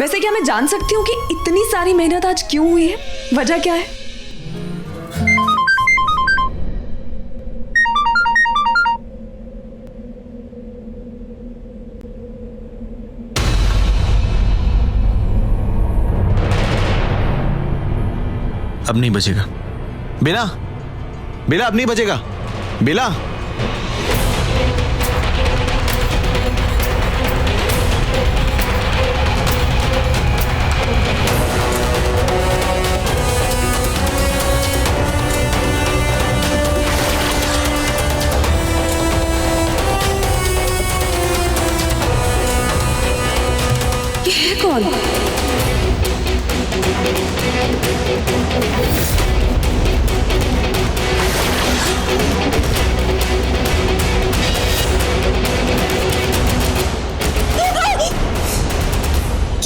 वैसे क्या मैं जान सकती हूँ कि इतनी सारी मेहनत आज क्यों हुई है? वजह क्या है? अब नहीं बचेगा बेला, बेला अब नहीं बचेगा बेला। ये है कौन?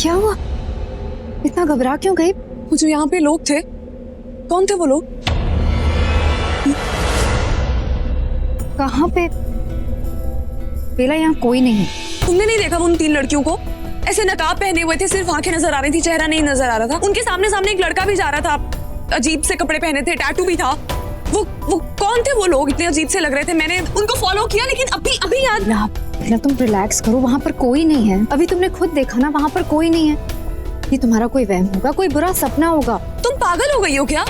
क्या हुआ? इतना घबरा क्यों गई? वो जो यहाँ पे लोग थे, कौन थे वो लोग? कहाँ पे? बेला, यहाँ कोई नहीं है। तुमने नहीं देखा उन 3 लड़कियों को? ऐसे नकाब पहने हुए थे, सिर्फ आंखें नजर आ रही थी, चेहरा नहीं नजर आ रहा था। उनके सामने सामने एक लड़का भी जा रहा था, अजीब से कपड़े पहने थे, टैटू भी था। वो कौन थे वो लोग? इतने अजीब से लग रहे थे। मैंने उनको फॉलो किया, लेकिन अभी याद। बेला, तुम रिलैक्स करो, वहाँ पर कोई नहीं है। अभी तुमने खुद देखा ना, वहाँ पर कोई नहीं है। ये तुम्हारा कोई वहम होगा, कोई बुरा सपना होगा। तुम पागल हो गई हो क्या?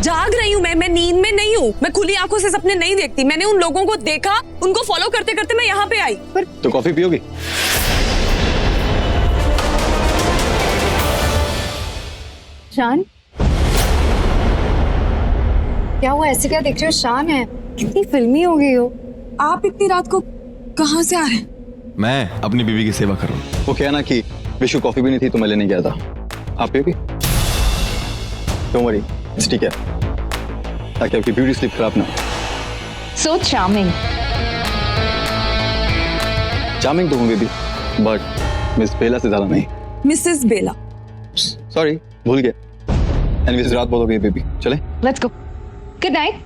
जाग रही हूँ मैं नींद में नहीं हूँ। मैं खुली आंखों से सपने नहीं देखती। मैंने उन लोगों को देखा, उनको फॉलो करते करते मैं यहाँ पे आई। पर तो कॉफी पियोगी? शान, क्या हुआ? ऐसे क्या देख रहे हो? शान है, कितनी फिल्मी हो गई हो। आप इतनी रात को कहाँ से आ रहे हैं? मैं अपनी बीवी की सेवा कर रहा हूँ। वो क्या ना कि विशु कॉफी भी नहीं थी तो मैं लेने गया था। आप पियोगी? डोंट वरी, इट्स ठीक है, ताकि आपकी ब्यूटी स्लीप खराब ना हो। सो चार्मिंग। चार्मिंग तो हूँ बेबी, बट मिस बेला से ज्यादा नहीं। मिसेस बेला। सॉरी, भूल गया। एनीवेज, रात बहुत हो गई बेबी, चले? Let's go. Good night.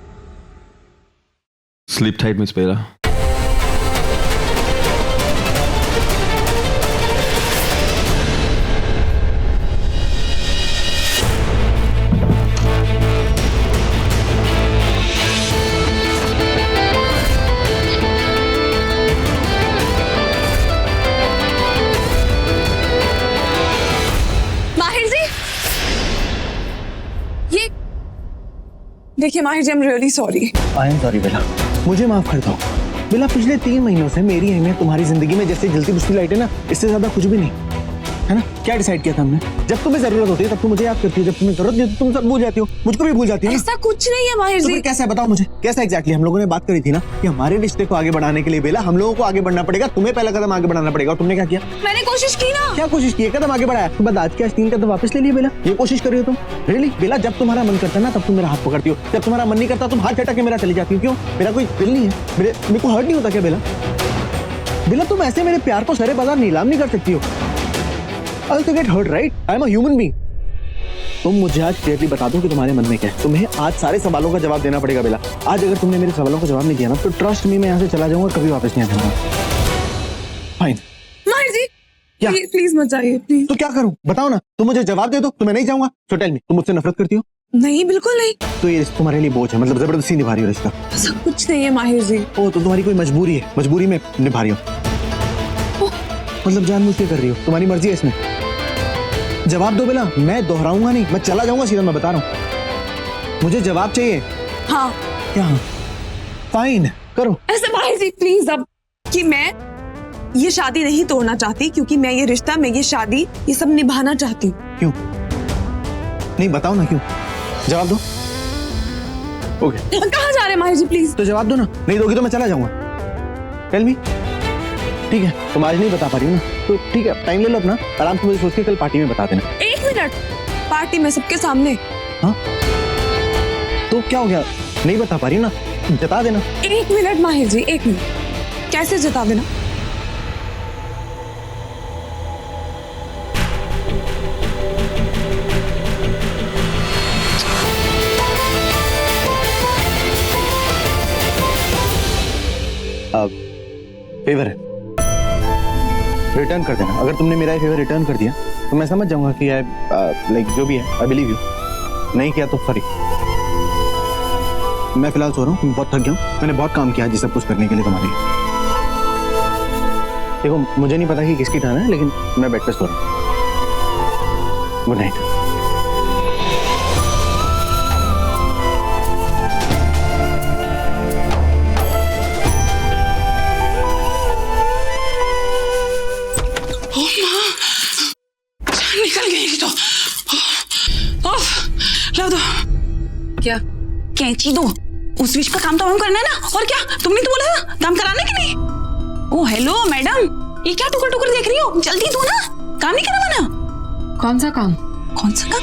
Sleep tight miss Bela. देखिए Mahir ji, I am really sorry. I am sorry Bela, मुझे माफ कर दो। बेला, पिछले 3 महीनों से मेरी अहमियत तुम्हारी जिंदगी में जैसे जलती बुझती लाइट है ना, इससे ज्यादा कुछ भी नहीं है ना। क्या डिसाइड किया था हमने? जब तुम्हें जरूरत होती है तब तुम मुझे याद करती हो, जब तुम्हें जरूरत नहीं होती तुम सब भूल जाती हो, मुझको भी भूल जाती हो। ऐसा कुछ नहीं है माहिर तो जी। फिर कैसा है बताओ मुझे, कैसा एग्जैक्टली? हम लोगों ने बात करी थी ना कि हमारे रिश्ते को आगे बढ़ाने के लिए बेला हम लोगों को आगे बढ़ना पड़ेगा, तुम्हें पहला कदम आगे बढ़ाना पड़ेगा। और तुमने क्या किया? मैंने कोशिश की ना। क्या कोशिश की? कदम आगे बढ़ाया, तो बाद आज के 3 कदम वापस ले लिए बेला। ये कोशिश कर रही हो तुम? रियली बेला, जब तुम्हारा मन करता है ना तब तुम मेरा हाथ पकड़ती हो, जब तुम्हारा मन नहीं करता तुम हाथ हटा के मेरा चली जाती हो। क्यों? मेरा कोई दिल नहीं है? मेरे को हर्ट नहीं होता क्या बेला? बेला, तुम ऐसे मेरे प्यार को सरे बाजार नीलाम नहीं कर सकती हो। I'll also get hurt, right? I am a human being. तुम मुझे आज क्लियरली बता दो कि तुम्हारे मन में क्या है। तुम्हें आज सारे सवालों का जवाब देना पड़ेगा बेला। आज अगर तुमने मेरे सवालों का जवाब नहीं दिया ना तो ट्रस्ट मी, मैं यहाँ से चला जाऊंगा, कभी वापस नहीं आऊंगा। फाइन। माहिर जी, क्या? प्लीज मत जाइए, प्लीज। तो क्या करूं बताओ ना? तुम मुझे जवाब दे दो तो मैं नहीं जाऊंगा। सो टेल मी, तुम मुझसे नफरत करती हो? नहीं, बिल्कुल नहीं। तो ये रिश्ता तुम्हारे लिए बोझ है, मतलब जबरदस्ती निभा रही हो रिश्ता? ऐसा कुछ नहीं है माहिर जी। ओ, तो तुम्हारी कोई मजबूरी है, मजबूरी में निभा रही हो, मतलब जानबूझ के कर रही हो, तुम्हारी मर्जी है इसमें। जवाब दो बेला, मैं दोहराऊंगा नहीं, मैं चला जाऊंगा सीधा, मैं बता रहा हूँ। मुझे जवाब चाहिए। हाँ। क्या? फाइन, करो। ऐसे माहिर जी प्लीज, अब कि मैं ये शादी नहीं तोड़ना चाहती, क्योंकि मैं ये रिश्ता, मैं ये शादी, ये सब निभाना चाहती हूँ। क्यों? नहीं बताओ ना क्यों? जवाब दो। ओके। कहाँ जा रहे हैं माहिर जी? प्लीज तो जवाब दो ना, नहीं दोगी तो मैं चला जाऊंगा। Tell me. ठीक है, तुम आज नहीं बता पा रही हो ना, तो ठीक है, टाइम ले लो अपना, आराम से मुझे सोच के कल पार्टी में बता देना। 1 मिनट, पार्टी में सबके सामने? हाँ, तो क्या हो गया? नहीं बता पा रही ना, जता देना। 1 मिनट माहिर जी, 1 मिनट। कैसे जता देना? फेवर है। रिटर्न कर देना। अगर तुमने मेरा फेवर रिटर्न कर दिया तो मैं समझ जाऊंगा कि लाइक जो भी है आई बिलीव यू। नहीं किया तो सॉरी। मैं फिलहाल सो रहा हूँ, बहुत थक गया हूँ। मैंने बहुत काम किया है जी सब कुछ करने के लिए तुम्हारे लिए। देखो मुझे नहीं पता कि किसकी टर्न है, लेकिन मैं बेड पे सो रहा हूँ। Good night. निकल गई तो ला दो। क्या? कैंची दो। उस विश का काम तो हम करना है ना, और क्या? तुमने तो बोला था काम कराने के लिए। ओ हेलो मैडम, ये क्या टुकर टुकर देख रही हो? जल्दी दो ना, काम नहीं करवाना। कौन सा काम? कौन सा काम?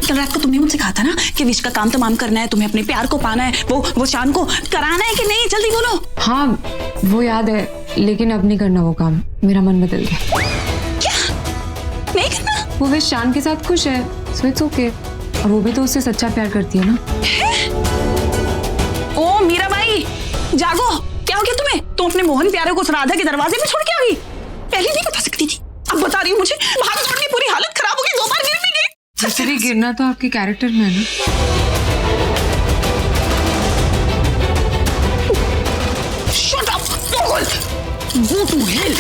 कल रात को तुमने मुझसे कहा था ना कि विश का काम तमाम करना है, तुम्हें अपने प्यार को पाना है, वो शान को कराना है कि नहीं? जल्दी बोलो। हाँ वो याद है, लेकिन अब नहीं करना वो काम। मेरा मन बदल गया। नहीं करना? वो विश शान के साथ खुश है, सो इट्स ओके। और वो भी तो उससे सच्चा प्यार करती है ना। ओ मीरा भाई जागो, क्या हो गया तुम्हें? तुम अपने मोहन प्यारे को उस राधा के दरवाजे पे छोड़ के आ गई। पहले नहीं बता सकती थी, अब बता रही हूँ। मुझे भाग दौड़ की पूरी हालत खराब हो गई, 2 बार गिर भी गई। जैसे गिरना तो आपके कैरेक्टर में है ना। Shut up, Paul! Go to hell!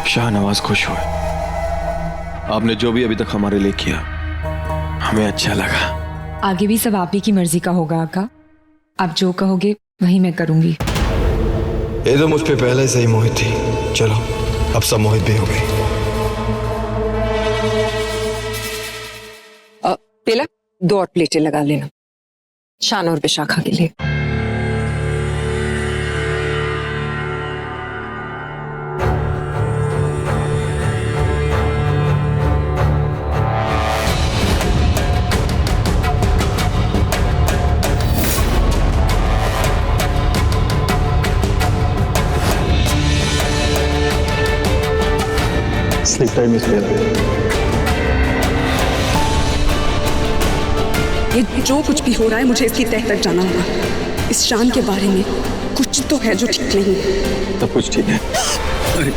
Shahnawaz खुश हुए। आपने जो भी अभी तक हमारे लिए किया हमें अच्छा लगा। आगे भी सब आप ही की मर्जी का होगा आका। आप जो कहोगे वही मैं करूंगी। ये तो मुझ पे पहले से ही मोहित थी। चलो अब सब मोहित भी हो गई। बेला 2 और प्लेटें लगा लेना, शान और विशाखा के लिए। स्लीप टाइम इज ये जो कुछ भी हो रहा है, मुझे इसकी तह तक जाना होगा। इस शान के बारे में कुछ तो है जो ठीक नहीं है। सब कुछ ठीक है। अरे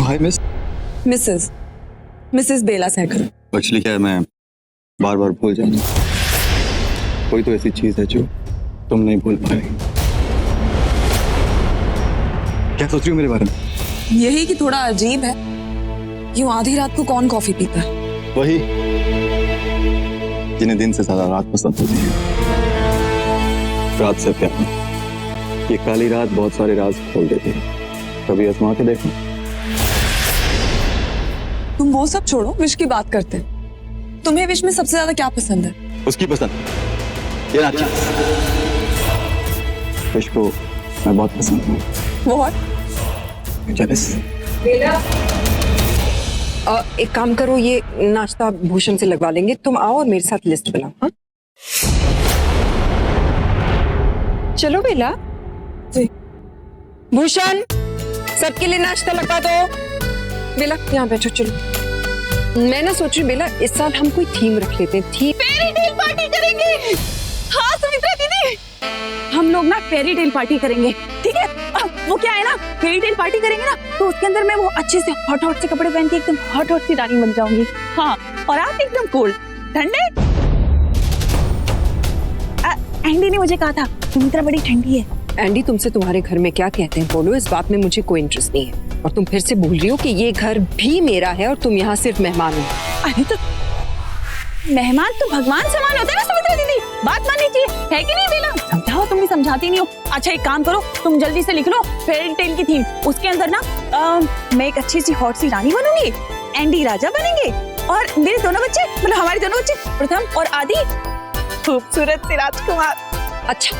हाय मिसेस बेला सहगल। एक्चुअली क्या है, मैं बार बार भूल जाता हूँ। कोई तो ऐसी चीज है जो तुम नहीं भूल पा रही। क्या सोच रही हो मेरे बारे में? यही कि थोड़ा अजीब है, यूं आधी रात को कौन कॉफी पीता है? वही जिन्हें दिन से ज्यादा रात पसंद होती है। रात से प्यार। ये काली रात बहुत सारे राज खोल देती है। कभी आजमा के देखो। तुम वो सब छोड़ो, विश की बात करते हैं। तुम्हें विश में सबसे ज्यादा क्या पसंद है? उसकी पसंद ये ना चीज। विश को मैं बहुत पसंद हूँ। वो जेलस। एक काम करो, ये नाश्ता भूषण से लगवा लेंगे। तुम आओ और मेरे साथ लिस्ट बनाओ। हाँ चलो बेला। जी। भूषण सबके लिए नाश्ता लगा दो। बेला यहाँ बैठो। चलो मैं ना सोच रही बेला, इस साल हम कोई थीम रख लेते हैं। थीम फेरी टेल पार्टी करेंगे। हाँ सुमित्रा दीदी, हम लोग ना फेरी टेल पार्टी करेंगे, ठीक है? वो क्या है ना, फेरी टेल पार्टी करेंगे ना, तो उसके अंदर मैं वो अच्छे से हॉट हॉट से कपड़े पहन के एकदम हॉट हॉट सी रानी बन जाऊंगी। हाँ, और आप एकदम कोल्ड ठंडे। एंडी ने मुझे कहा था सुमित्रा बड़ी ठंडी है, एंडी तुमसे तुम्हारे घर में क्या कहते हैं बोलो, इस बात में मुझे कोई इंटरेस्ट नहीं है। और तुम फिर से भूल रही हो कि ये घर भी मेरा है और तुम यहाँ सिर्फ मेहमान हो। अरे तो मेहमान तो भगवान समान होते हैं ना सुमित्रा दीदी, बात माननी चाहिए, है कि नहीं बेला? समझाओ, तुम भी समझाती नहीं हो। अच्छा एक काम करो, तुम जल्दी से लिख लो फेयरी टेल की थीम। उसके अंदर ना मैं एक अच्छी सी हॉट सी रानी बनूंगी, एंडी राजा बनेंगे और मेरे दोनों बच्चे, मतलब हमारे दोनों बच्चे प्रथम और आदि खूबसूरत से राजकुमार। अच्छा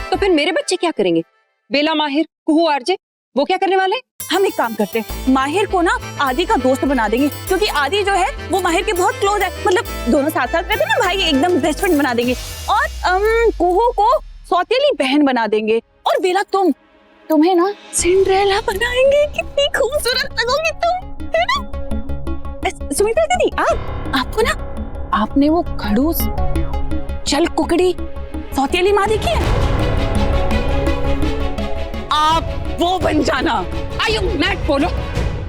तो फिर मेरे बच्चे क्या करेंगे? बेला, माहिर, कुहू, आरजे, वो क्या करने वाले? हम एक काम करते हैं, माहिर को ना आदि का दोस्त बना देंगे, क्योंकि आदि जो है वो माहिर के बहुत क्लोज है, मतलब दोनों साथ साथ रहते हैं ना भाई, एकदम बेस्ट फ्रेंड बना देंगे। और कुहू को सौतेली बहन बना देंगे। और बेला तुम्हें ना सिंड्रेला बनाएंगे, कितनी खूबसूरत लगोगी तुम, है ना? सुमित्रा दीदी आपको ना, आपने वो खड़ूस चल कुकड़ी सौतेली माँ देखी है? आप वो बन जाना। Are you mad, बोलो?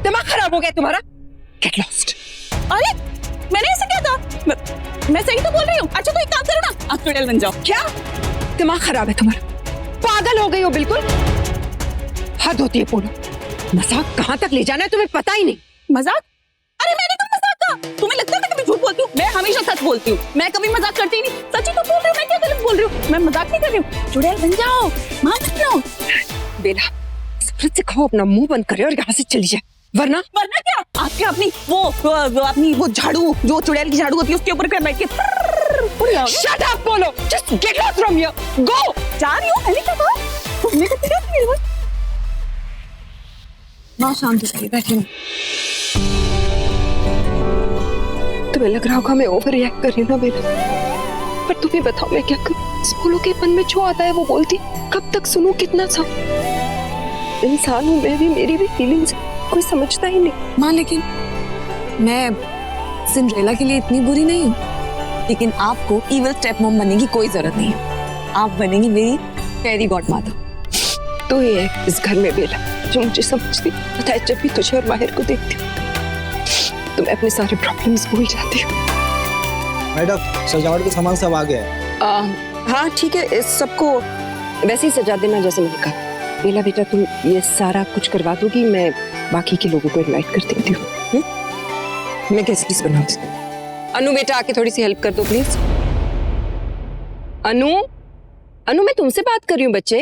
दिमाग खराब हो गया तुम्हारा? Get lost. अरे मैंने ऐसे क्या था? मैं सही तो बोल रही हूँ। अच्छा तो एक काम करो ना, आप चुड़ैल बन जाओ। क्या दिमाग खराब है तुम्हारा? पागल हो गई हो बिल्कुल? हद होती है बोलो। मजाक कहाँ तक ले जाना है तुम्हें पता ही नहीं। मजाक? अरे मैंने कब मजाक कहा? तुम्हें लगता है मैं कभी झूठ बोलती हूँ? मैं हमेशा सच बोलती हूँ, मैं कभी मजाक करती ही नहीं। सच ही तो बोल रही हूँ, मैं क्या गलत बोल रही हूँ? मैं मजाक नहीं कर रही हूँ। चुड़ैल बन जाओ, माँ बन जाओ। बेला सब्र से खाओ, अपना मुंह बंद करे और यहाँ से चली जाए, वरना क्या आपके अपनी वो झाड़ू, जो चुड़ैल की झाड़ू होती है उसके ऊपर कर बैठ के Shut up, बोलो। Just get lost from here. Go. जा रही हूँ, मैंने क्या कहा? तुमने कुछ नहीं किया मेरे पास। माँ शांत हो जाइए, बैठे। तुम्हें लग रहा होगा मैं ओवर रिएक्ट कर रही हूँ ना बेटा, पर तुम्हें बताओ मैं क्या करूँ? बोलो के मन में जो आता है वो बोलती, कब तक सुनूं, कितना सा इंसान हूँ मैं भी, मेरी भी फीलिंग्स कोई समझता ही नहीं। माँ लेकिन मैं सिंड्रेला के लिए इतनी बुरी नहीं हूँ, लेकिन आपको इविल स्टेप मॉम बनने की कोई जरूरत नहीं है। आप बनेंगी मेरी फेरी गॉडमदर। तो ये है इस घर में बेला जो मुझे समझती, पता है जब भी तुझे और माहिर को देखती हूँ तो मैं अपने सारे प्रॉब्लम्स भूल जाती हूँ। मैडम सजावट का सामान सब आ गया है। हाँ ठीक है, इस सबको वैसे ही सजा देना जैसे मैंने कहा। बेला बेटा तुम ये सारा कुछ करवा दोगी, मैं बाकी के लोगों को इनवाइट कर देती हूँ। मैं गेस्ट बनाती हूँ। अनु बेटा आके थोड़ी सी हेल्प कर दो प्लीज। अनु मैं तुमसे बात कर रही हूँ बच्चे।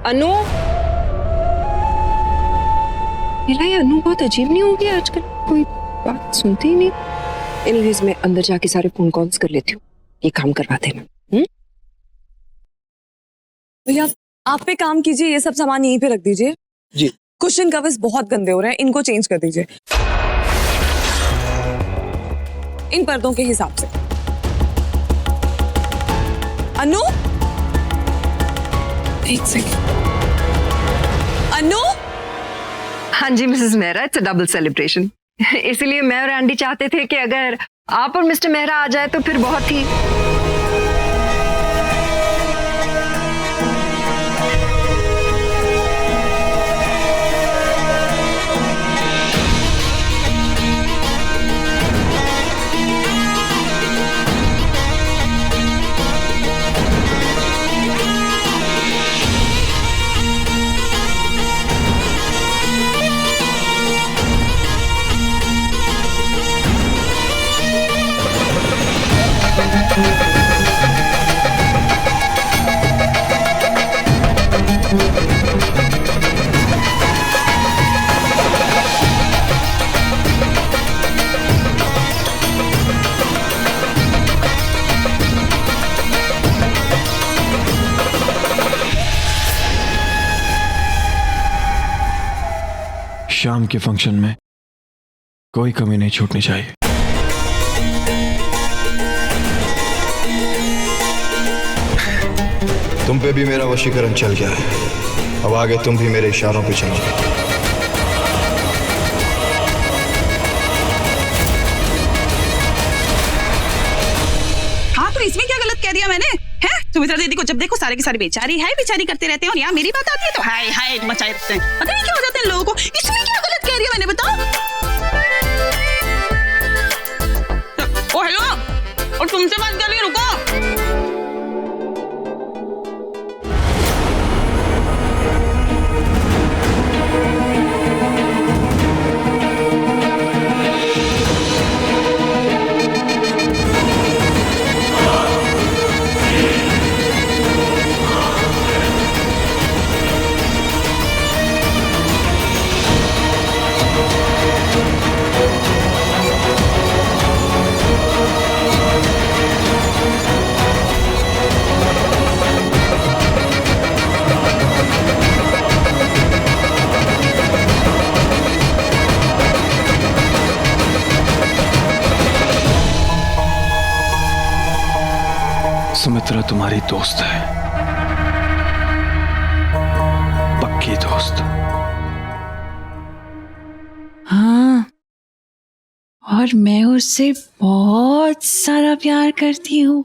अनु बेला, ये अनु बहुत अजीब नहीं हो गया आजकल, कोई बात सुनती ही नहीं। एनीवेज मैं अंदर जाके सारे फोन कॉल्स कर लेती हूँ, ये काम करवा देना। भैया आप पे काम कीजिए, ये सब सामान यहीं पे रख दीजिए जी। कुशन कवर्स बहुत गंदे हो रहे हैं, इनको चेंज कर दीजिए इन पर्दों के हिसाब से। अनु एक सेकंड। अनु। हाँ जी Mrs Mehra, it's a double celebration. इसलिए मैं और एंडी चाहते थे कि अगर आप और मिस्टर मेहरा आ जाए तो फिर बहुत ही शाम के फंक्शन में कोई कमी नहीं छूटनी चाहिए। तुम पे भी मेरा वशीकरण चल गया है, अब आगे तुम भी मेरे इशारों पे चलोगे। हाँ तो इसमें क्या गलत कह दिया मैंने? है सुमित्रा दीदी को जब देखो सारे की सारी बेचारी है बेचारी करते रहते हैं, और यहाँ मेरी बात आती है तो हाय हाय मचाए रखते हैं। पता नहीं क्या हो जाता है लोगों को। इसमें क्या गलत कह दिया मैंने, बताओ? ओ हेलो, और तुमसे बात कर रही हूँ, रुको। सुमित्रा तुम्हारी दोस्त है, पक्की दोस्त। हाँ, और मैं उससे बहुत सारा प्यार करती हूँ।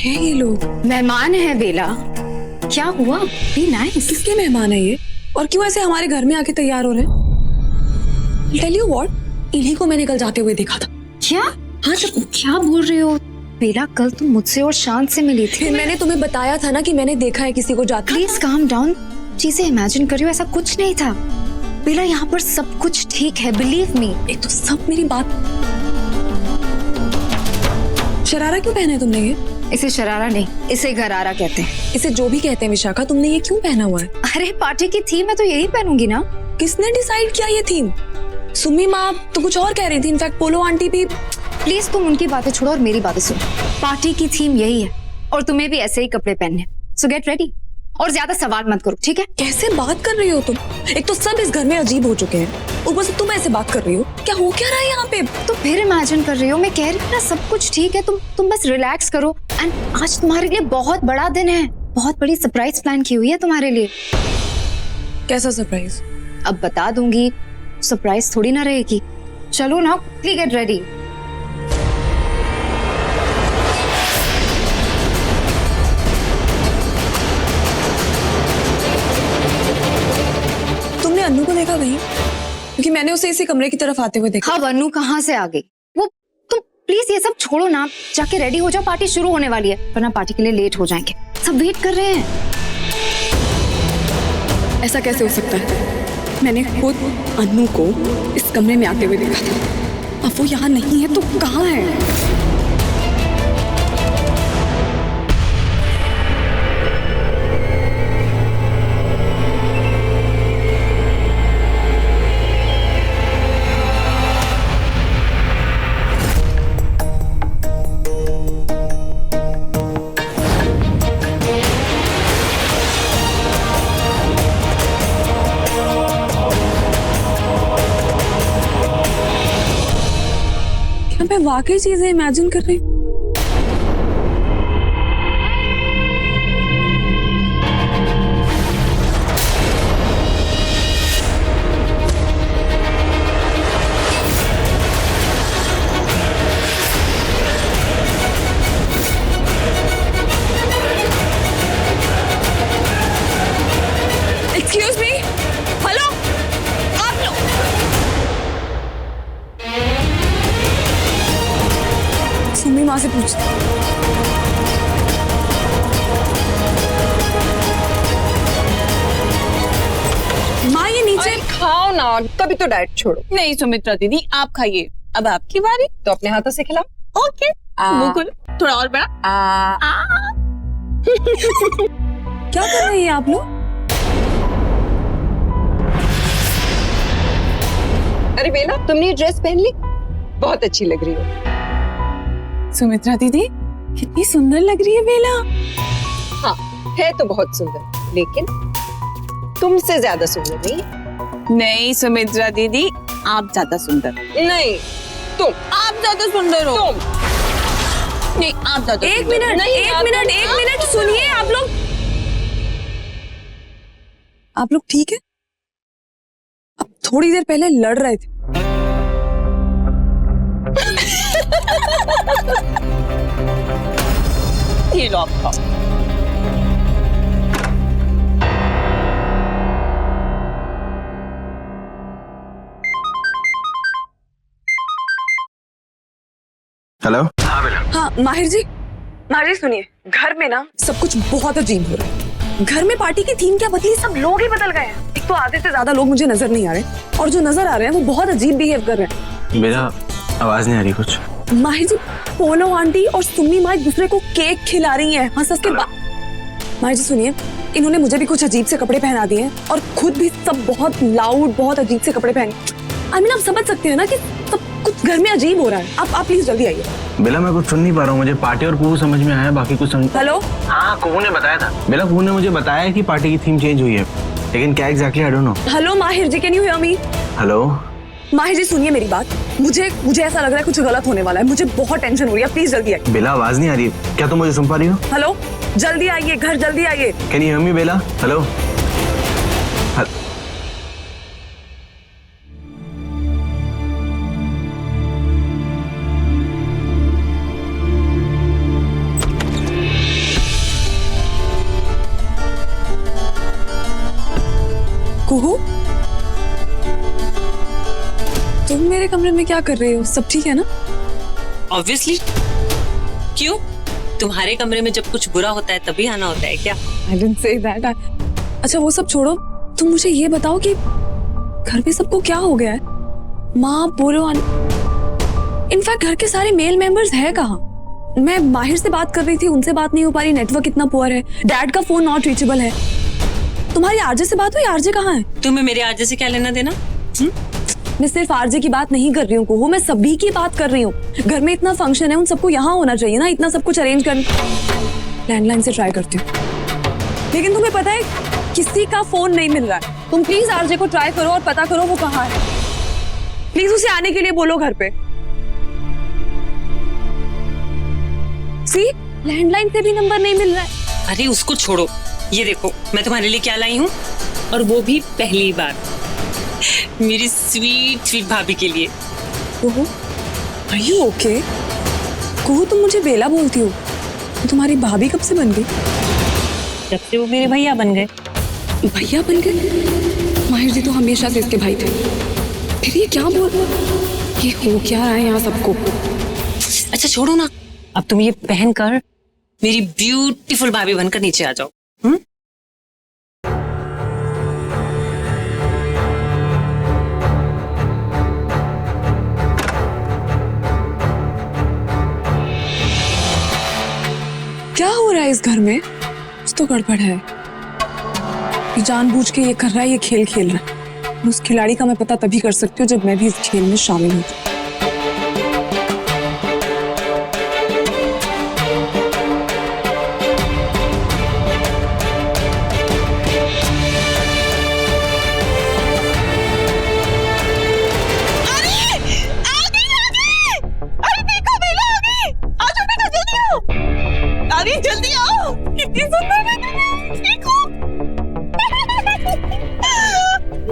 ये लोग मेहमान है बेला। क्या हुआ? Be nice. किसके मेहमान है ये, और क्यों ऐसे हमारे घर में आके तैयार हो रहे हैं? टेल यू व्हाट, इन्हीं को मैंने कल जाते हुए देखा था। क्या? हाँ, जब क्या बोल रहे हो बेला? कल तुम मुझसे और शांत से मिली थी। फिर मैंने तुम्हें बताया था ना कि मैंने देखा है किसी को जाते। प्लीज काम डाउन, चीजें इमेजिन कर रही हो, ऐसा कुछ नहीं था बेला। यहाँ पर सब कुछ ठीक है, बिलीव मी। एक तो सब मेरी बात। शरारा क्यों पहना है तुमने ये? इसे शरारा नहीं, इसे गरारा कहते हैं। इसे जो भी कहते हैं विशाखा, तुमने ये क्यों पहना हुआ है? अरे पार्टी की थीम है तो यही पहनूंगी ना। किसने डिसाइड किया ये थीम? सुमी माँ तो कुछ और कह रही थी, इनफैक्ट पोलो आंटी भी। प्लीज तुम उनकी बातें छोड़ो और मेरी बातें सुनो। पार्टी की थीम यही है और तुम्हें भी ऐसे ही कपड़े पहनने। सो गेट रेडी और ज्यादा सवाल मत करो, ठीक है? कैसे बात कर रही हो तुम? एक तो सब इस घर में अजीब हो चुके हैं, ऊपर से तुम ऐसे बात कर रही हो। क्या हो क्या रहा है यहाँ पे? तो फिर इमेजिन कर रही हो? मैं कह रही हूँ ना, सब कुछ ठीक है, तुम बस रिलैक्स करो। एंड आज तुम्हारे लिए बहुत बड़ा दिन है, बहुत बड़ी सरप्राइज प्लान की हुई है तुम्हारे लिए। कैसा सरप्राइज? अब बता दूंगी, सरप्राइज थोड़ी ना रहेगी। चलो ना, प्लीज गेट रेडी। तुमने अन्नू को देखा कहीं? क्योंकि मैंने उसे इसी कमरे की तरफ आते हुए देखा। हाँ, अन्नू कहाँ से आ गई? वो तुम प्लीज ये सब छोड़ो ना, जाके रेडी हो जाओ, पार्टी शुरू होने वाली है, वरना पार्टी के लिए लेट हो जाएंगे। सब वेट कर रहे हैं। ऐसा कैसे हो सकता है? मैंने खुद अन्नू को इस कमरे में आते हुए देखा था। अब वो यहाँ नहीं है तो कहाँ है? मैं वाकई चीजें इमेजिन कर रही हूँ। एक्सक्यूज मी, हेलो, आप लोग सुमी माँ से पूछती। माँ ये नीचे खाओ ना, कभी तो डाइट छोड़ो। नहीं सुमित्रा दीदी, आप खाइए, अब आपकी बारी। तो अपने हाथों से खिलाओ। ओके, मुकुल थोड़ा और बड़ा। क्या कर रही है आप लोग? अरे बेला, तुमने ये ड्रेस पहन ली, बहुत अच्छी लग रही हो। सुमित्रा दीदी कितनी सुंदर लग रही है बेला। हाँ, है तो बहुत सुंदर, लेकिन तुमसे ज्यादा सुंदर नहीं। नहीं सुमित्रा दीदी, आप ज्यादा सुंदर। नहीं, तुम। आप ज्यादा सुंदर हो। तुम। नहीं, आप ज्यादा। एक मिनट सुनिए। आप लोग ठीक है? अब थोड़ी देर पहले लड़ रहे थे। ये लो आप खाओ। हेलो। हाँ माहिर जी सुनिए, घर में ना सब कुछ बहुत अजीब हो रहा है। घर में पार्टी की थीम क्या बदली, सब लोग ही बदल गए हैं। एक तो आधे से ज्यादा लोग मुझे नजर नहीं आ रहे, और जो नजर आ रहे हैं वो बहुत अजीब बिहेव कर रहे हैं। मेरा आवाज नहीं आ रही कुछ। माहिर जी, पोलो आंटी और सुम्मी माँ एक दूसरे को केक खिला रही हैं हंस हंस के। माहिर जी सुनिए, इन्होंने मुझे भी कुछ अजीब से कपड़े पहना दिए हैं और खुद भी सब बहुत लाउड, बहुत अजीब से कपड़े पहने। आप समझ सकते हैं ना कि सब कुछ घर में अजीब हो रहा है। आप प्लीज जल्दी आइए। बेला मैं कुछ सुन नहीं पा रहा हूँ, मुझे पार्टी और कुहू समझ में आया, बाकी कुछ समझ। हेलो, हाँ कुहू ने बताया था। बेला कुहू ने मुझे बताया है कि पार्टी की थीम चेंज हुई है, लेकिन क्या exactly I don't know. Hello Mahir ji, can you hear me? Hello Mahir ji सुनिए मेरी बात, मुझे ऐसा लग रहा है कुछ गलत होने वाला है। मुझे बहुत टेंशन हो रही है, प्लीज जल्दी आइए। बेला आवाज नहीं आ रही है क्या? तुम मुझे सुन पा रही हो? हेलो, जल्दी आइए घर, जल्दी आइए। Can you hear me Bela? Hello Kuhu, तुम मेरे कमरे में क्या कर रहे हो? सब ठीक है ना? ऑब्वियसली। क्यों? तुम्हारे कमरे में जब कुछ बुरा होता है तभी आना होता है क्या? I didn't say that. अच्छा वो सब छोड़ो, तुम मुझे ये बताओ कि घर पे सबको क्या हो गया है? माँ, बोलो, इनफैक्ट घर के सारे मेल मेंबर्स है कहाँ? मैं माहिर से बात कर रही थी, उनसे बात नहीं हो पा रही, नेटवर्क इतना पुअर है, डैड का फोन नॉट रीचेबल है। तुम्हारी आरजे से बात हुई? आरजे कहाँ है? तुम्हें मेरे आरजे से क्या लेना देना? मैं सिर्फ आरजे की बात नहीं कर रही हूँ, मैं सभी की बात कर रही हूँ। घर में इतना फंक्शन है, उन सबको यहाँ होना चाहिए ना, इतना सब कुछ अरेंज कर। लैंडलाइन से ट्राई करती हूँ, लेकिन तुम्हें पता है किसी का फोन नहीं मिल रहा है। तुम प्लीज आरजे को ट्राई करो और पता करो वो कहाँ है। प्लीज उसे आने के लिए बोलो घर पे। सी, लैंडलाइन से भी नंबर नहीं मिल रहा है। अरे उसको छोड़ो, ये देखो मैं तुम्हारे लिए क्या लाई हूँ, और वो भी पहली बार मेरी स्वीट स्वीट भाभी के लिए। कुहू, are you okay? कुहू, तुम मुझे बेला बोलती हो, तुम्हारी भाभी कब से बन गई? जब से वो मेरे भैया बन गए। भैया बन गए? माहिर जी तो हमेशा से इसके भाई थे। फिर ये क्या बोल, ये हो क्या रहा है यहाँ सबको? अच्छा छोड़ो ना, अब तुम ये पहन कर मेरी ब्यूटीफुल भाभी बनकर नीचे आ जाओ। क्या हो रहा है इस घर में? कुछ तो गड़बड़ है। ये जानबूझ के ये कर रहा है, ये खेल खेल रहा है। उस खिलाड़ी का मैं पता तभी कर सकती हूँ जब मैं भी इस खेल में शामिल हूँ। जल्दी आओ, कितनी सुंदर लग रही है, देखो।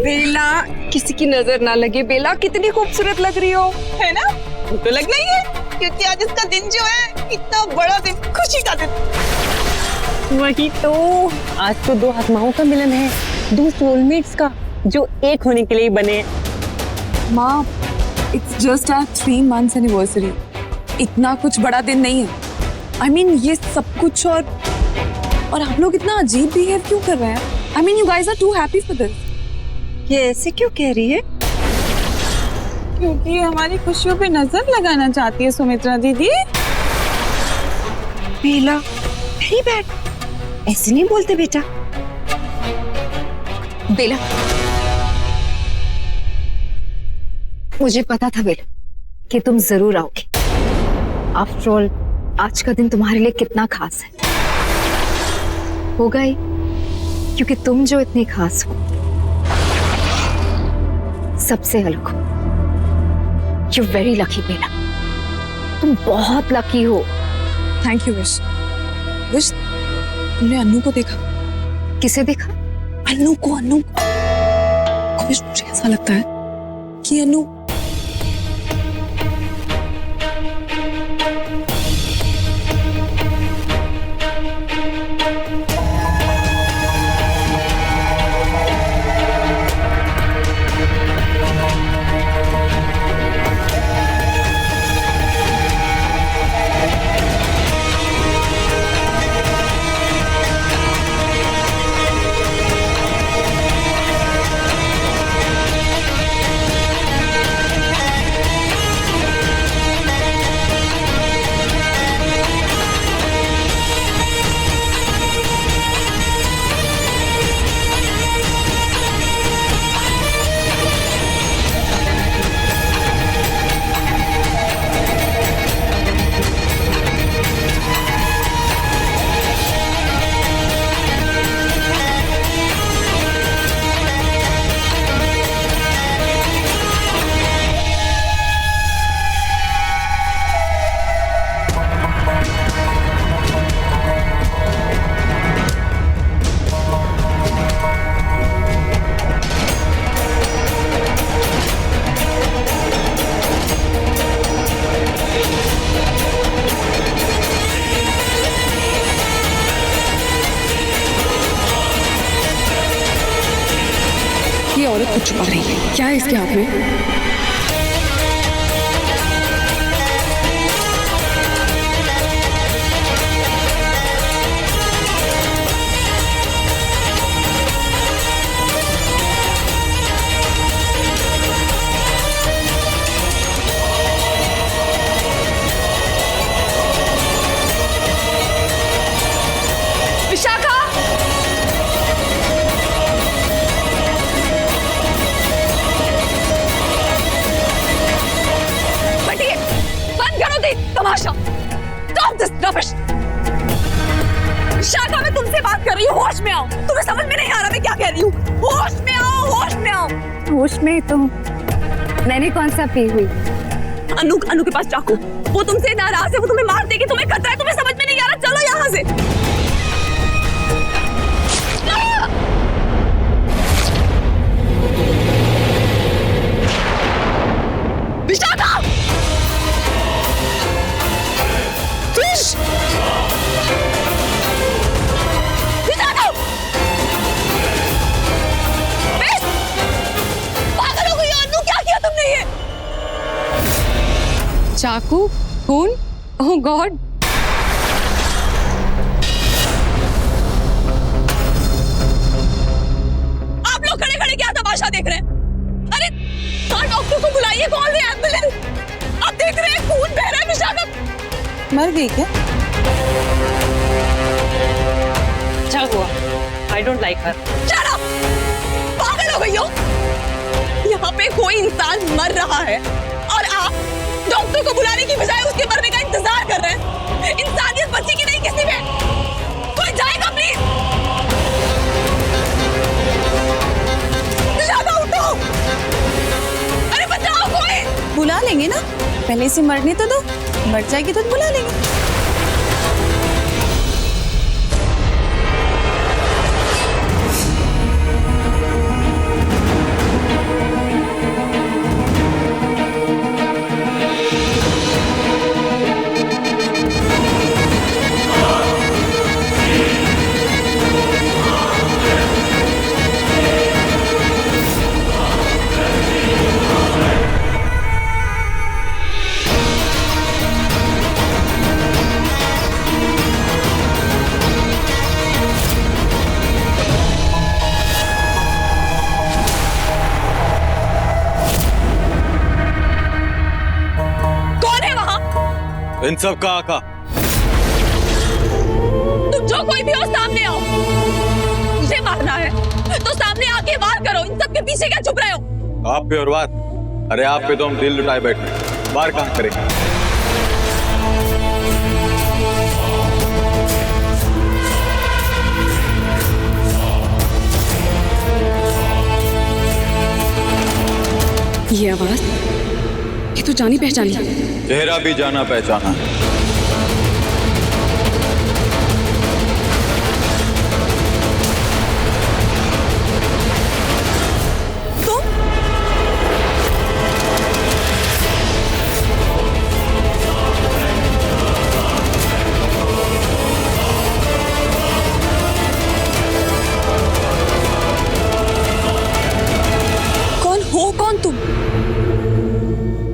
बेला, किसी की नजर ना लगे, बेला कितनी खूबसूरत लग रही हो, है ना? तो लगना ही है, क्योंकि आज इसका दिन जो है इतना बड़ा दिन, खुशी का दिन। वही तो, आज तो दो आत्माओं का मिलन है, दो सोलमेट्स का, जो एक होने के लिए बने। माँ, it's just our 3 months anniversary, इतना कुछ बड़ा दिन नहीं है। I mean, ये सब कुछ और आप लोग इतना अजीब बिहेव क्यों कर रहे हैं? I mean, you guys are too happy for this. ये ऐसे क्यों कह रही है? क्योंकि ये हमारी खुशियों पे नजर लगाना चाहती है सुमित्रा दीदी। बेला, वेरी बैड, ऐसे नहीं बोलते बेटा। बेला, मुझे पता था बेला कि तुम जरूर आओगे। आफ्टर ऑल आज का दिन तुम्हारे लिए कितना खास है। होगा ही, क्योंकि तुम जो इतनी खास हो, सबसे अलग हो। यू वेरी लकी बेला, तुम बहुत लकी हो। Thank you wish. विश, तुमने अन्नू को देखा? किसे देखा? अन्नू को। विश, मुझे ऐसा लगता है कि अन्नू क्या है इसके हाथ में? विशाखा! बटिए, बंद करो दे तमाशा। Stop this rubbish! विशाखा, मैं तुमसे बात कर रही हूँ, होश में आओ। तुम्हें समझ में नहीं आ रहा मैं क्या कह रही हूँ? होश में आओ, होश में आओ। होश में तुम? मैंने कौन सा पी हुई? अनु के पास चाकू। वो तुमसे नाराज है, वो तुम्हें मार देगी, तुम्हें खतरा है, तुम्हें समझ में नहीं आ रहा। चलो यहाँ से। विशाखा! फिश! विशाखा! फिश! पागल हो गई हो अनु, क्या किया तुमने ये? चाकू? खून? ओह गॉड! आप लोग खड़े खड़े क्या तमाशा देख रहे हैं? अरे डॉक्टर को बुलाइए, कॉल द एम्बुलेंस। आप देख रहे हैं खून बह रहा है। विशाखा मर गई क्या? क्या हुआ? I don't like her. Shut up! पागल हो गई हो? यहाँ पे कोई इंसान मर रहा है और आप डॉक्टर को बुलाने की बजाय उसके मरने का इंतजार कर रहे हैं। इंसानियत बची की नहीं किसी में? कोई जाएगा प्लीज? विशाखा उठो! अरे बचाओ कोई! बुला लेंगे ना, पहले से मरने तो दो, मर जाएगी तो बुला लेंगे। इन सब का आका। तुम जो कोई भी हो सामने आओ। मुझे मारना है तो सामने आके वार करो। इन सब के पीछे क्या छुप रहे हो? आप पे और वार? अरे आप पे तो हम दिल लुटाए बैठे, वार कहाँ करेंगे? ये आवाज, ये तो जानी पहचानी। चेहरा भी जाना पहचाना। तुम? कौन हो? कौन तुम?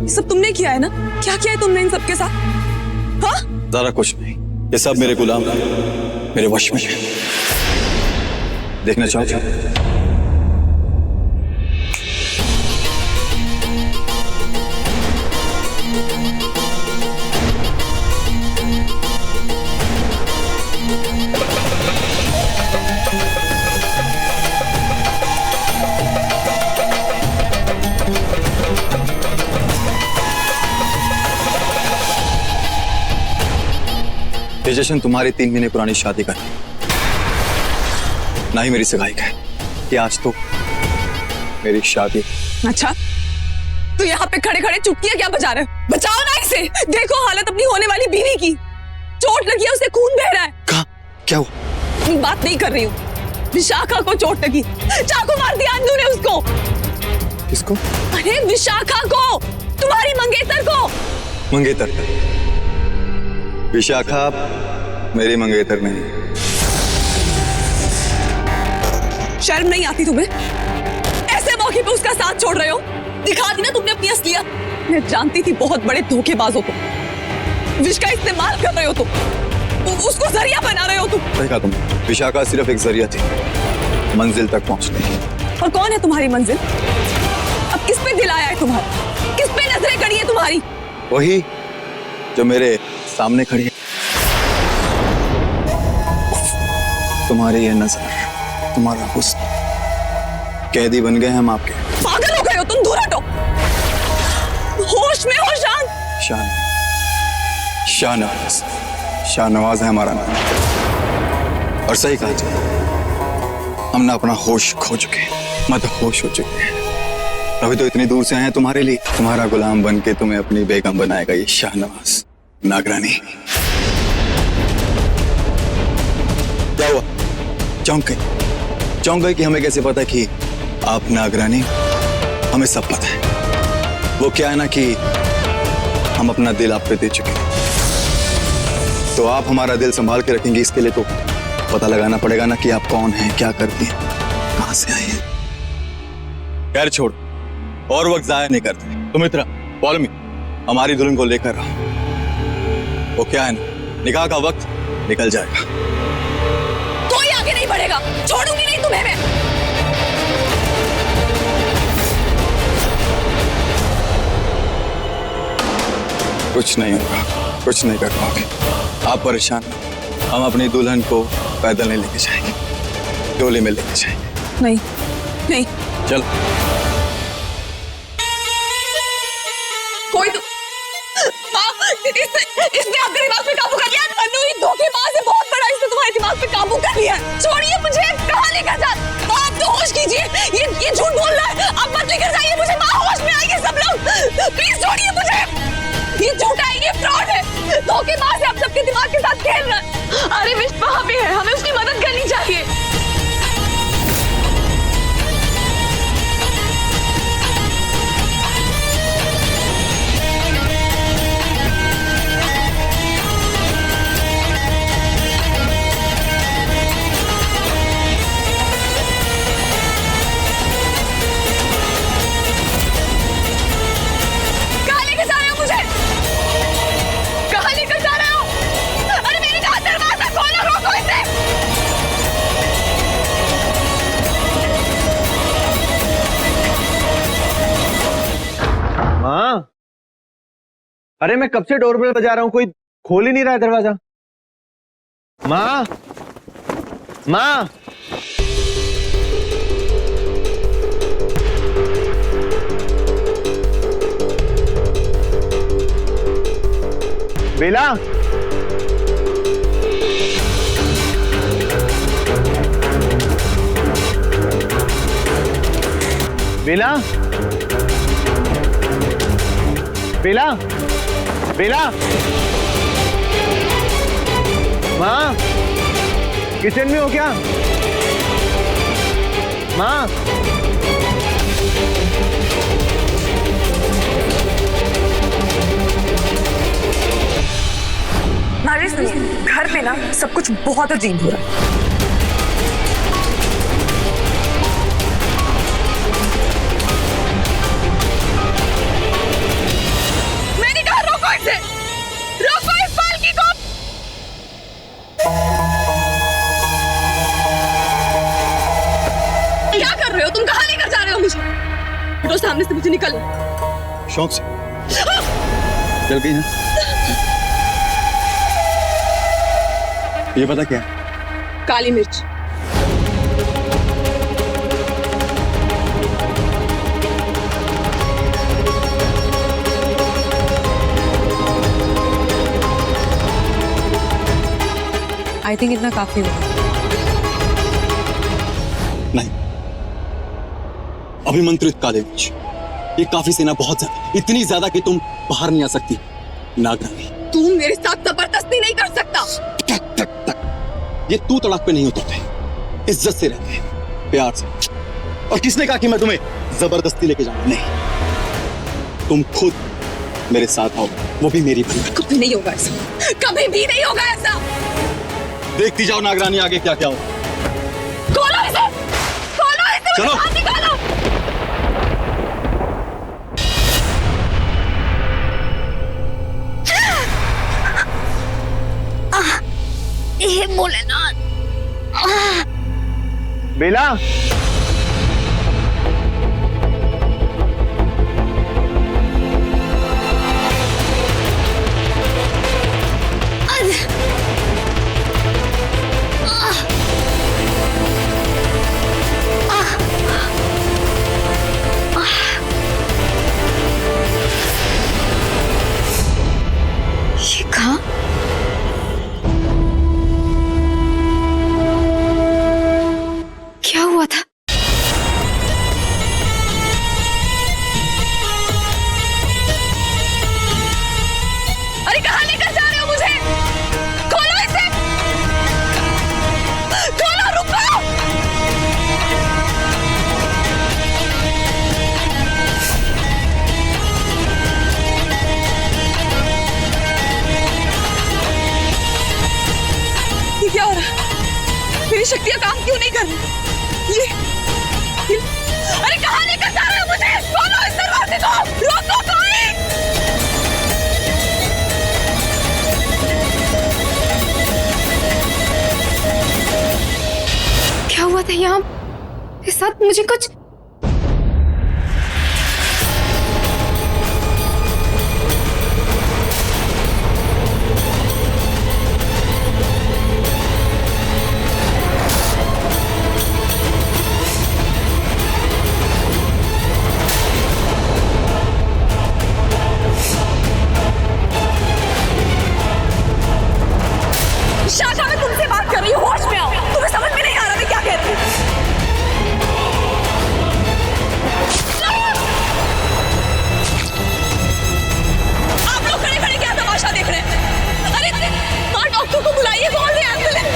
सब तुमने किया है ना? क्या किया है तुमने इन सब के साथ? हाँ? ज़रा कुछ नहीं, ये सब मेरे गुलाम हैं, मेरे वश में है। देखना चाहोगे? ये जश्न तुम्हारी 3 महीने पुरानी शादी का है, ना ही मेरी सगाई का है। ये आज तो मेरी शादी। अच्छा, तो यहाँ पे खड़े खड़े चुटकियां क्या बजा रहे हो? बचाओ ना इसे। देखो हालत अपनी होने वाली बीवी की, चोट लगी है, उसे खून बह रहा है। कहाँ? क्या हुआ? अपनी बात नहीं कर रही हूँ। विशाखा को चोट लगी, चाकू मार दिया अंजू ने उसको। किसको? अरे विशाखा को, तुम्हारी मंगेतर को। मंगेतर? विशाखा मेरी मंगेतर नहीं। शर्म नहीं आती तुम्हें? ऐसे मौके पे उसे उसका साथ छोड़ रहे हो? दिखा दी ना तुमने अपनी असलियत। मैं जानती थी बहुत बड़े धोखेबाज हो तुम। विश का इस्तेमाल कर रहे हो तुम, उसको जरिया बना रहे हो तुम। सही कहा तुमने, विशाखा सिर्फ एक जरिया थी मंजिल तक पहुंचने की। और कौन है तुम्हारी मंजिल? अब किस पे दिल आया है तुम्हारा? किस पे नजरें कड़ी है तुम्हारी? वही जो मेरे सामने खड़ी है। तुम्हारी ये नजर, तुम्हारा हुस्न, कैदी बन गए हम आपके। पागल हो गए हो तुम, दूर हटो। होश में हो शान। शाहनवाज, शाहनवाज है हमारा नाम। और सही कहा जी, हम ना अपना होश खो चुके हैं, मदहोश हो चुके हैं। अभी तो इतनी दूर से आए हैं तुम्हारे लिए। तुम्हारा गुलाम बन के तुम्हें अपनी बेगम बनाएगा ये शाहनवाज। नागरानी, क्या हुआ? चौंक गए कि हमें कैसे पता कि आप नागरानी? हमें सब पता है। वो क्या है ना कि हम अपना दिल आप पे दे चुके हैं, तो आप हमारा दिल संभाल के रखेंगे। इसके लिए तो पता लगाना पड़ेगा ना कि आप कौन हैं, क्या करती हैं, कहां से आए हैं। खैर छोड़, और वक्त जाया नहीं करते। तुम इतना फॉलो मी, हमारी दुल्हन को लेकर आओ। वो क्या है ना, निकाह का वक्त निकल जाएगा। कोई आगे नहीं बढ़ेगा, छोड़ूंगी नहीं तुम्हें मैं। कुछ नहीं होगा, कुछ नहीं कर पाओगे। आप परेशान, हम अपनी दुल्हन को पैदल नहीं लेके जाएंगे, डोली में लेके जाएंगे। नहीं नहीं, चलो। कोई तो इसने आपके दिमाग पे काबू कर लिया। अनु ये धोखेबाज है बहुत बड़ा, इसने तुम्हारे दिमाग पे काबू कर लिया। छोड़िए मुझे, कहाँ लेकर जा? आप तो होश कीजिए, ये झूठ बोल रहा है। आप मत लेकर जाइए मुझे, माँ होश में आइए सब लोग। प्लीज छोड़िए मुझे, ये झूठा है, ये फ्रॉड है, धोखेबाज है, आप सबके दिमाग के साथ खेल रहा है। अरे विश वहाँ पे है, हमें उसकी मदद करनी चाहिए। माँ, अरे मैं कब से डोरबेल बजा रहा हूँ, कोई खोल ही नहीं रहा है दरवाजा। माँ, माँ, बेला, बेला, बेला, बेला, माँ, किचन में हो क्या? माँ, नारिश, घर पे ना सब कुछ बहुत अजीब हो रहा है। रोको इस पालकी को। क्या कर रहे हो तुम? कहाँ लेकर जा रहे हो मुझे? तो सामने से मुझे निकल। शौक से चल गई ना। ये पता क्या? काली मिर्च। आई थिंक इतना काफी होगा। नहीं, अभिमंत्रित काले मिर्च, ये काफी से ना बहुत ज्यादा, इतनी ज्यादा कि तुम बाहर नहीं आ सकती नागरानी। तुम मेरे साथ जबरदस्ती नहीं कर सकता। तक तक तक ये तू तड़क पे नहीं उतरते, इज्जत से रहते हैं, प्यार से। और किसने कहा कि मैं तुम्हें जबरदस्ती लेके जाऊंगा? नहीं, तुम खुद मेरे साथ आओ, वो भी मेरी परिवार। कभी नहीं होगा ऐसा, कभी भी नहीं होगा ऐसा। देखती जाओ नागरानी आगे क्या क्या हो। खोलो इसे, खोलो इसे, चलो। बाहर निकालो। हे भोलेनाथ। बेला ये कहाँ? क्या हुआ था? अरे कहाँ लेकर जा रहे हो मुझे? खोलो इसे! खोलो, रुको! ये क्या हो रहा है? मेरी शक्तियां काम क्यों नहीं कर रही? ये अरे कहाँ लेकर जा रहे हो मुझे? खोलो इस दरवाजे को! रोको कोई! क्या हुआ था यहाँ? इस साथ मुझे कुछ शाखा, मैं तुमसे बात कर रही हूँ, होश में आओ। तुम्हें समझ में नहीं आ रहा मैं क्या कह रही हूँ? आप लोग खड़े खड़े क्या तमाशा देख रहे हैं? अरे हाँ, डॉक्टर को बुलाइए, कॉल दे एम्बुलेंस।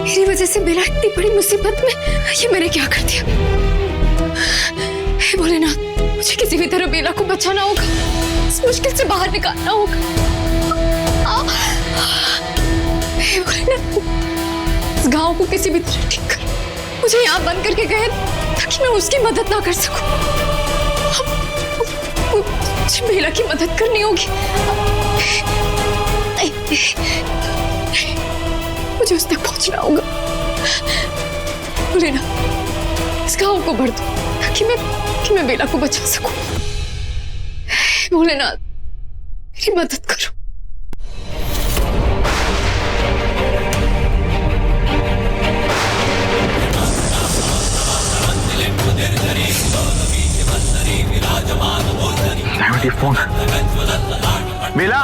मेरी वजह से बेला इतनी बड़ी मुसीबत में, ये मैंने क्या कर दिया? हे भोलेनाथ, मुझे किसी भी तरह बेला को बचाना होगा, इस मुश्किल से बाहर निकालना होगा। हे भोलेनाथ, इस गांव को किसी भी तरह ठीक कर, मुझे यहाँ बंद करके गए ताकि मैं उसकी मदद ना कर सकूं। मुझे बेला की मदद करनी होगी। मुझे उस तक पहुंचना होगा। भोलेनाथ, इस गांव को भर दो ताकि मैं बेला को बचा सकूं। भोलेनाथ, मेरी मदद करो। फोन बेला